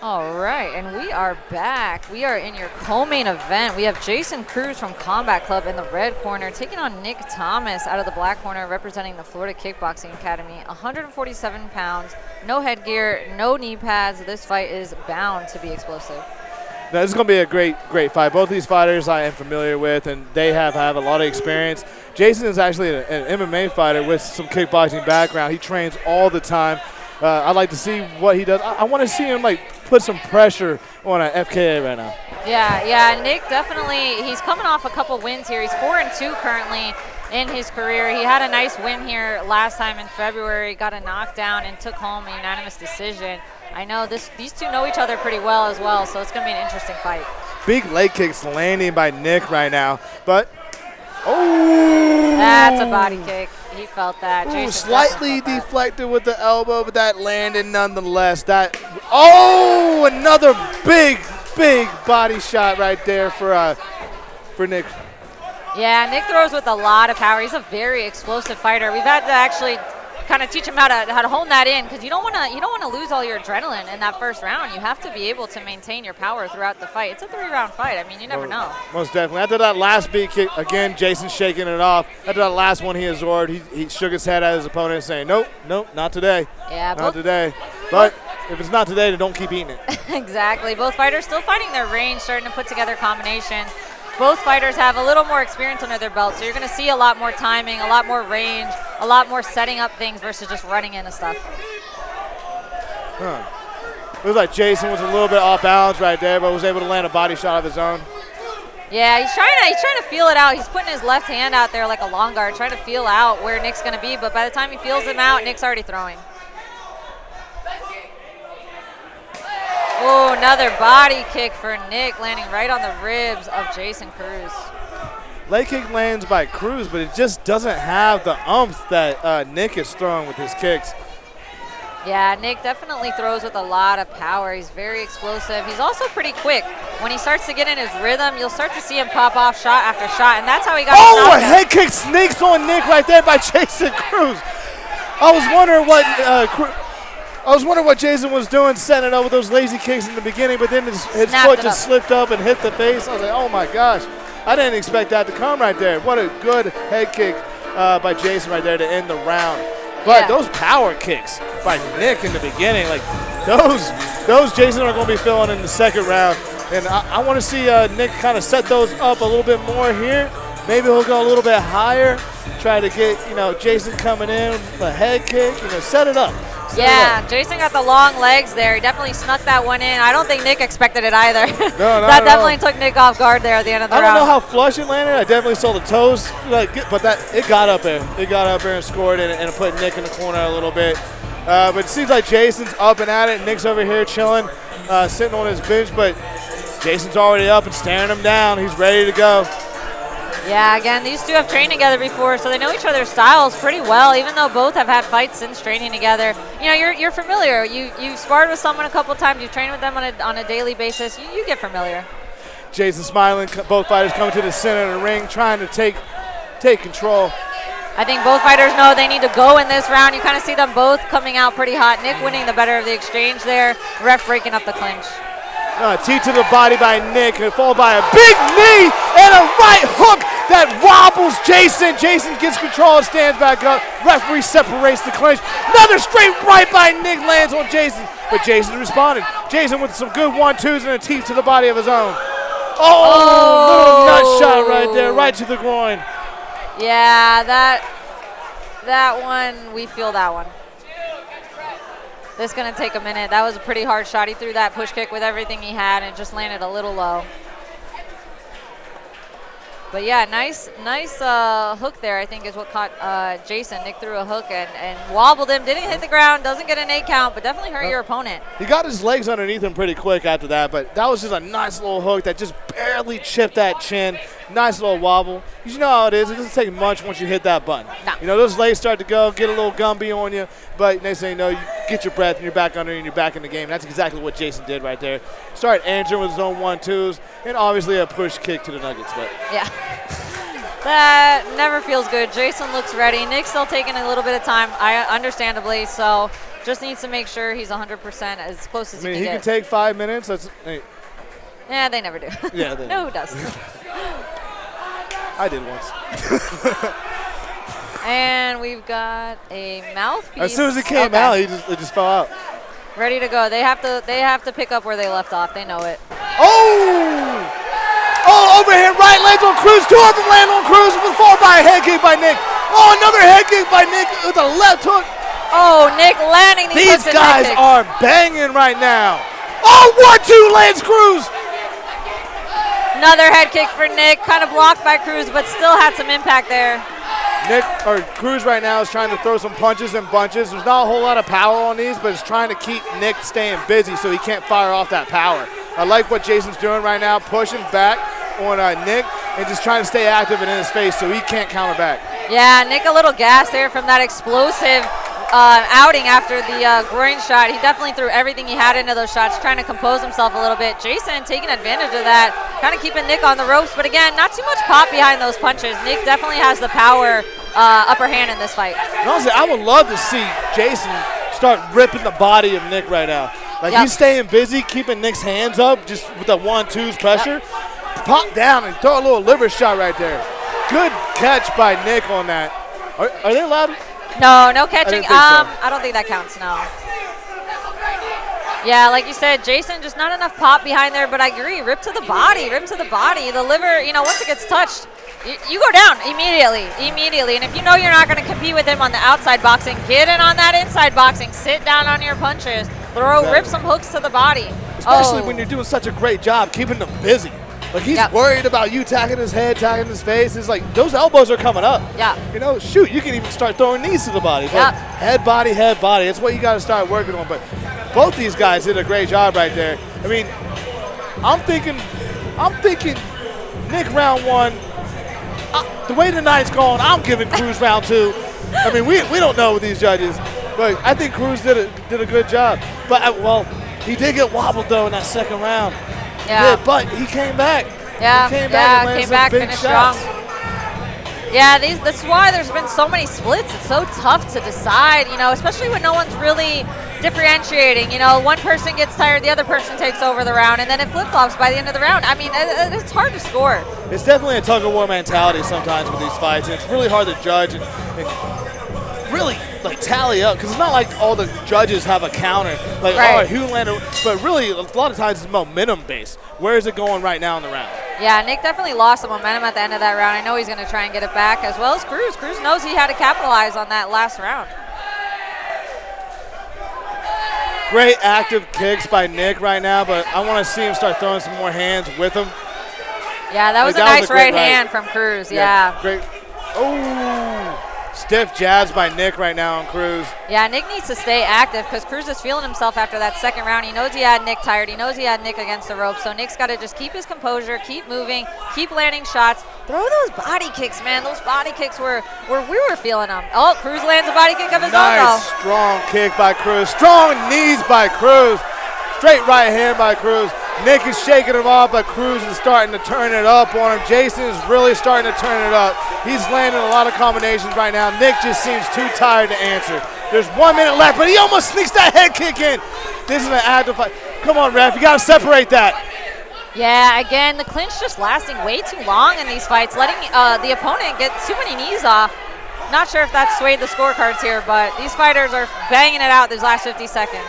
All right, and we are back. We are in your co-main event. We have Jason Cruz from Combat Club in the red corner taking on Nick Thomas out of the black corner representing the Florida Kickboxing Academy. 147 pounds, no headgear, no knee pads. This fight is bound to be explosive. Now, this is going to be a great fight. Both these fighters I am familiar with, and they have a lot of experience. Jason is actually an MMA fighter with some kickboxing background. He trains all the time. I'd like to see what he does. I want to see him put some pressure on an FKA right now. Yeah, Nick definitely, he's coming off a couple wins here. He's 4-2 currently in his career. He had a nice win here last time in February, got a knockdown and took home a unanimous decision. I know these two know each other pretty well as well, so it's going to be an interesting fight. Big leg kicks landing by Nick right now, but oh! That's a body kick. He felt that. Ooh, slightly deflected with the elbow, but that landed nonetheless. Another big body shot right there for Nick. Yeah, Nick throws with a lot of power. He's a very explosive fighter. We've had to actually kind of teach him how to hone that in, because you don't want to lose all your adrenaline in that first round. You have to be able to maintain your power throughout the fight. It's a 3-round fight. I mean, you never know. Most definitely. After that last big kick, again, Jason shaking it off. After that last one he absorbed, he shook his head at his opponent saying, nope, not today. Yeah, not today. But if it's not today, then don't keep eating it. Exactly. Both fighters still finding their range, starting to put together combinations. Both fighters have a little more experience under their belt, so you're going to see a lot more timing, a lot more range, a lot more setting up things versus just running into stuff. Looks like Jason was a little bit off balance right there, but was able to land a body shot of his own. Yeah, he's trying to feel it out. He's putting his left hand out there like a long guard, trying to feel out where Nick's going to be, but by the time he feels him out, Nick's already throwing. Oh, another body kick for Nick, landing right on the ribs of Jason Cruz. Leg kick lands by Cruz, but it just doesn't have the oomph that Nick is throwing with his kicks. Yeah, Nick definitely throws with a lot of power. He's very explosive. He's also pretty quick. When he starts to get in his rhythm, you'll start to see him pop off shot after shot, and that's how he got his a knockout. head kick sneaks on Nick right there by Jason Cruz. I was wondering what Jason was doing, setting it up with those lazy kicks in the beginning, but then his foot just slipped up and hit the face. I was like, oh my gosh. I didn't expect that to come right there. What a good head kick by Jason right there to end the round. But those power kicks by Nick in the beginning, those Jason are going to be feeling in the second round. And I want to see Nick kind of set those up a little bit more here. Maybe he'll go a little bit higher, try to get, Jason coming in with a head kick, set it up. Jason got the long legs there. He definitely snuck that one in. I don't think Nick expected it either. No, that definitely took Nick off guard there at the end of the round. I don't know how flush it landed. I definitely saw the toes, but it got up there. It got up there and scored it and put Nick in the corner a little bit. But it seems like Jason's up and at it. Nick's over here chilling, sitting on his bench, but Jason's already up and staring him down. He's ready to go. Yeah, again, these two have trained together before, so they know each other's styles pretty well, even though both have had fights since training together. You're familiar. You've sparred with someone a couple times. You've trained with them on a daily basis. You get familiar. Jason smiling. Both fighters coming to the center of the ring, trying to take control. I think both fighters know they need to go in this round. You kind of see them both coming out pretty hot. Nick winning the better of the exchange there. Ref breaking up the clinch. T to the body by Nick, and followed by a big knee and a right hook that wobbles Jason. Jason gets control and stands back up. Referee separates the clinch. Another straight right by Nick lands on Jason, but Jason responded. Jason with some good 1-2s and a T to the body of his own. Little nut shot right there, right to the groin. Yeah, that one, we feel that one. This is going to take a minute. That was a pretty hard shot. He threw that push kick with everything he had and just landed a little low. But yeah, nice hook there, I think, is what caught Jason. Nick threw a hook and wobbled him. Didn't hit the ground, doesn't get an 8 count, but definitely hurt your opponent. He got his legs underneath him pretty quick after that, but that was just a nice little hook that just barely chipped that chin. Nice little wobble. You know how it is. It doesn't take much once you hit that button. No. Those legs start to go, get a little Gumby on you, but next thing you know, you get your breath and you're back under and you're back in the game. That's exactly what Jason did right there. Started answering with his own 1-2s and obviously a push kick to the Nuggets. But yeah. That never feels good. Jason looks ready. Nick's still taking a little bit of time, understandably. So Just needs to make sure he's 100% as close as he can he get. can take 5 minutes. Yeah, they never do. Yeah, they No, who does? I did once. And we've got a mouthpiece. As soon as it came out, it just fell out. Ready to go. They have to pick up where they left off. They know it. Oh! Oh, overhand right lands on Cruz. Two of them land on Cruz. Was followed by a head kick by Nick. Oh, another head kick by Nick with a left hook. Oh, Nick landing these guys are banging right now. Oh, 1-2 lands Cruz. Another head kick for Nick, kind of blocked by Cruz, but still had some impact there. Cruz right now is trying to throw some punches and bunches. There's not a whole lot of power on these, but it's trying to keep Nick staying busy so he can't fire off that power. I like what Jason's doing right now, pushing back on Nick and just trying to stay active and in his face so he can't counter back. Yeah, Nick a little gas there from that explosive outing after the groin shot. He definitely threw everything he had into those shots, trying to compose himself a little bit. Jason taking advantage of that, kind of keeping Nick on the ropes, but again, not too much pop behind those punches. Nick definitely has the power upper hand in this fight. Honestly, I would love to see Jason start ripping the body of Nick right now. Like he's staying busy, keeping Nick's hands up just with the 1-2's pressure. Pop down and throw a little liver shot right there. Good catch by Nick on that. Are they allowed? No catching. I don't think that counts, no. Yeah, like you said, Jason, just not enough pop behind there, but I agree. Rip to the body. The liver, once it gets touched, you go down immediately. And if you know you're not going to compete with him on the outside boxing, get in on that inside boxing. Sit down on your punches. Rip some hooks to the body. Especially when you're doing such a great job keeping them busy. Like he's worried about you tagging his head, tagging his face. It's like those elbows are coming up. Yeah. Shoot, you can even start throwing knees to the body. But head, body. That's what you got to start working on. But both these guys did a great job right there. I mean, I'm thinking Nick round one. The way the night's going, I'm giving Cruz round two. I mean, we don't know with these judges, but I think Cruz did a good job. But he did get wobbled though in that second round. Yeah, but he came back. Yeah, came back, finished strong. Yeah, that's why there's been so many splits. It's so tough to decide, especially when no one's really differentiating. One person gets tired, the other person takes over the round, and then it flip-flops by the end of the round. I mean, it's hard to score. It's definitely a tug-of-war mentality sometimes with these fights, and it's really hard to judge and really tally up, because it's not like all the judges have a counter, who landed, but really a lot of times it's momentum based. Where is it going right now in the round? Yeah, Nick definitely lost the momentum at the end of that round. I know he's going to try and get it back, as well as Cruz. Cruz knows he had to capitalize on that last round. Great active kicks by Nick right now, but I want to see him start throwing some more hands with him. Yeah, that was a nice right hand from Cruz, yeah. Great. Oh, stiff jabs by Nick right now on Cruz. Yeah, Nick needs to stay active because Cruz is feeling himself after that second round. He knows he had Nick tired. He knows he had Nick against the ropes. So Nick's got to just keep his composure, keep moving, keep landing shots. Throw those body kicks, man. Those body kicks were we were feeling them. Oh, Cruz lands a body kick of his own, though. Nice, strong kick by Cruz. Strong knees by Cruz. Straight right hand by Cruz. Nick is shaking him off, but Cruz is starting to turn it up on him. Jason is really starting to turn it up. He's landing a lot of combinations right now. Nick just seems too tired to answer. There's 1 minute left, but he almost sneaks that head kick in. This is an active fight. Come on, ref, you got to separate that. Yeah, again, the clinch just lasting way too long in these fights, letting the opponent get too many knees off. Not sure if that swayed the scorecards here, but these fighters are banging it out these last 50 seconds.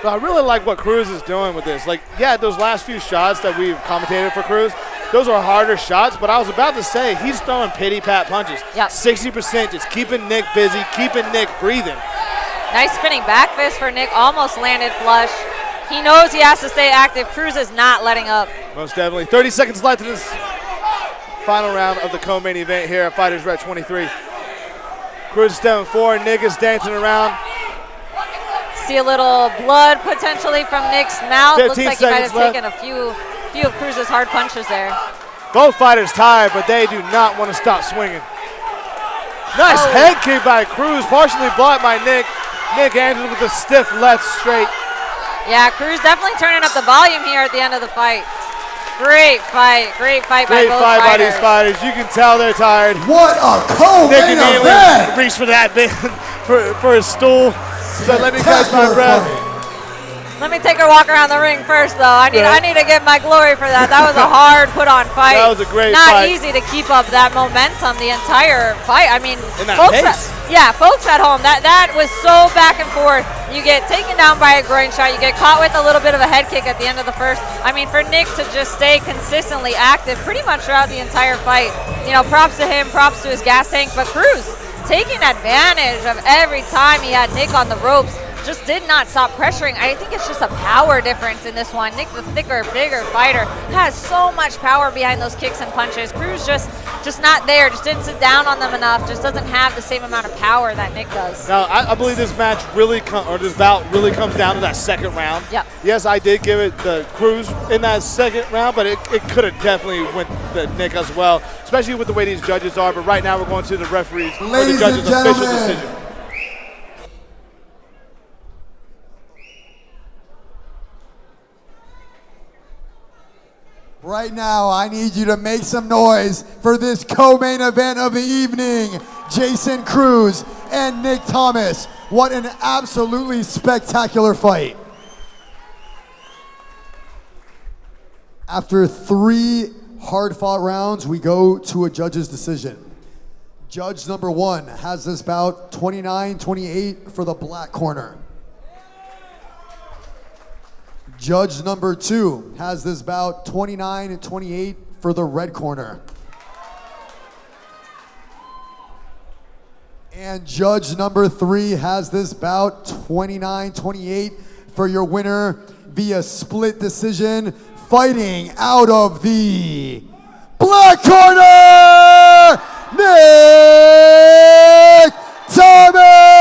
But I really like what Cruz is doing with this. Those last few shots that we've commentated for Cruz, those are harder shots, but I was about to say he's throwing pity-pat punches. Yep. 60%, just keeping Nick busy, keeping Nick breathing. Nice spinning back fist for Nick, almost landed flush. He knows he has to stay active. Cruz is not letting up. Most definitely. 30 seconds left in this final round of the co-main event here at FightersRep 23. Cruz is stepping forward, Nick is dancing around. See a little blood potentially from Nick's mouth. Looks like he might have left. taken a few of Cruz's hard punches there. Both fighters tired, but they do not want to stop swinging. Nice head kick by Cruz, partially blocked by Nick. Nick answers with a stiff left straight. Yeah, Cruz definitely turning up the volume here at the end of the fight. Great fight by both fighters. Great fight by these fighters. You can tell they're tired. What a co-main event! Reached for that bit for his stool. So let me catch my breath. Let me take a walk around the ring first, though. I need to get my glory for that. That was a hard put-on fight. That was a great Not fight. easy to keep up that momentum the entire fight. I mean, in that folks pace. folks at home, that was so back and forth. You get taken down by a groin shot. You get caught with a little bit of a head kick at the end of the first. I mean, for Nick to just stay consistently active pretty much throughout the entire fight, you know, props to him, props to his gas tank. But Cruz taking advantage of every time he had Nick on the ropes. Just did not stop pressuring. I think it's just a power difference in this one. Nick, the thicker, bigger fighter, has so much power behind those kicks and punches. Cruz just not there, just didn't sit down on them enough, just doesn't have the same amount of power that Nick does. Now, I believe this match this bout really comes down to that second round. Yep. Yes, I did give it the Cruz in that second round, but it could have definitely went to Nick as well, especially with the way these judges are. But right now we're going to the referees or the judges' official decision. Right now, I need you to make some noise for this co-main event of the evening. Jason Cruz and Nick Thomas. What an absolutely spectacular fight. After 3 hard-fought rounds, we go to a judge's decision. Judge number 1 has this bout 29-28 for the black corner. Judge number 2 has this bout 29-28 for the red corner. And judge number 3 has this bout 29-28 for your winner via split decision, fighting out of the black corner, Nick Thomas!